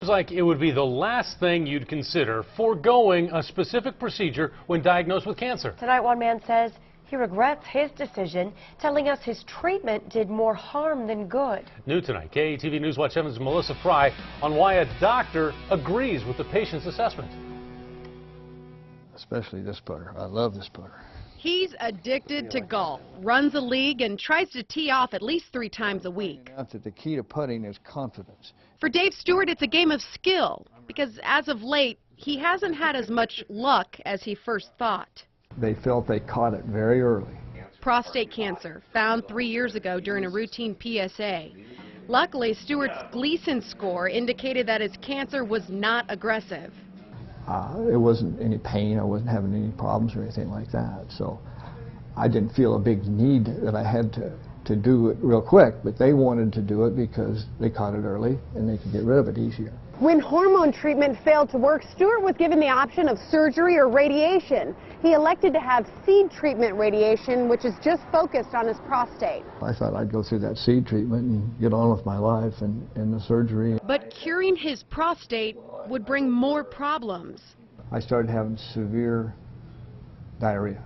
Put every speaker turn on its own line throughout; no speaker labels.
like it would be the last thing you'd consider foregoing a specific procedure when diagnosed with cancer.
Tonight, one man says he regrets his decision, telling us his treatment did more harm than good.
New tonight, KETV News Watch 7's Melissa Fry on why a doctor agrees with the patient's assessment.
Especially this putter. I love this putter.
He's addicted to golf, runs a league, and tries to tee off at least 3 times a week.
That the key to putting is confidence.
For Dave Stewart, it's a game of skill, because as of late, he hasn't had as much luck as he first thought.
They felt they caught it very early.
Prostate cancer, found 3 years ago during a routine PSA. Luckily, Stewart's Gleason score indicated that his cancer was not aggressive.
It wasn't any pain. I wasn't having any problems or anything like that. So I didn't feel a big need that I had to do it real quick, but they wanted to do it because they caught it early and they could get rid of it easier.
When hormone treatment failed to work, Stewart was given the option of surgery or radiation. He elected to have seed treatment radiation, which is just focused on his prostate.
I thought I'd go through that seed treatment and get on with my life and the surgery.
But curing his prostate would bring more problems.
I started having severe diarrhea.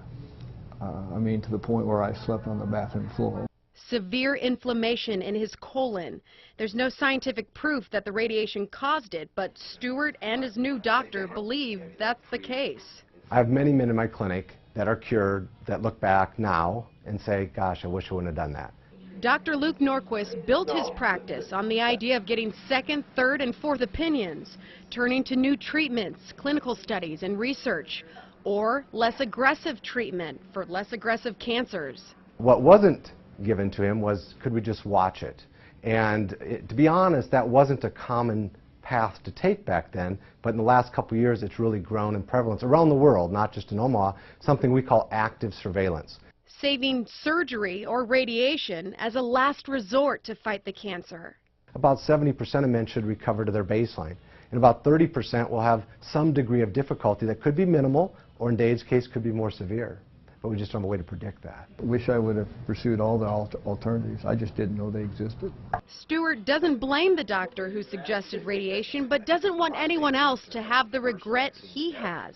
To the point where I slept on the bathroom floor.
Severe inflammation in his colon. There's no scientific proof that the radiation caused it, but Stewart and his new doctor believe that's the case.
I have many men in my clinic that are cured that look back now and say, gosh, I wish I wouldn't have done that.
Dr. Luke Norquist built his practice on the idea of getting second, third, and fourth opinions, turning to new treatments, clinical studies, and research, or less aggressive treatment for less aggressive cancers.
What wasn't given to him was, could we just watch it? And to be honest, that wasn't a common path to take back then, but in the last couple of years it's really grown in prevalence around the world, not just in Omaha, something we call active surveillance.
Saving surgery or radiation as a last resort to fight the cancer.
About 70% of men should recover to their baseline, and about 30% will have some degree of difficulty that could be minimal, or in Dave's case could be more severe. But we just don't have a way to predict that.
I wish I would have pursued all the alternatives. I just didn't know they existed.
Stewart doesn't blame the doctor who suggested radiation, but doesn't want anyone else to have the regret he has.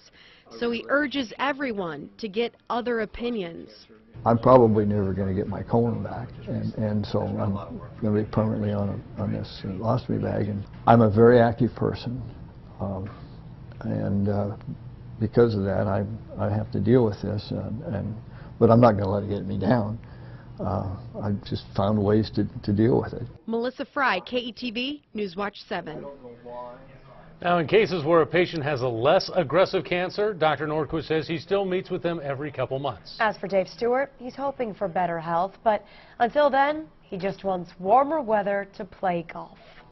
So he urges everyone to get other opinions.
I'm probably never going to get my colon back, and so I'm going to be permanently on this ostomy bag. And I'm a very active person, because of that, I have to deal with this, but I'm not going to let it get me down. I've just found ways to deal with it.
Melissa Fry, KETV, Newswatch 7.
Now, in cases where a patient has a less aggressive cancer, Dr. Norquist says he still meets with them every couple months.
As for Dave Stewart, he's hoping for better health, but until then, he just wants warmer weather to play golf.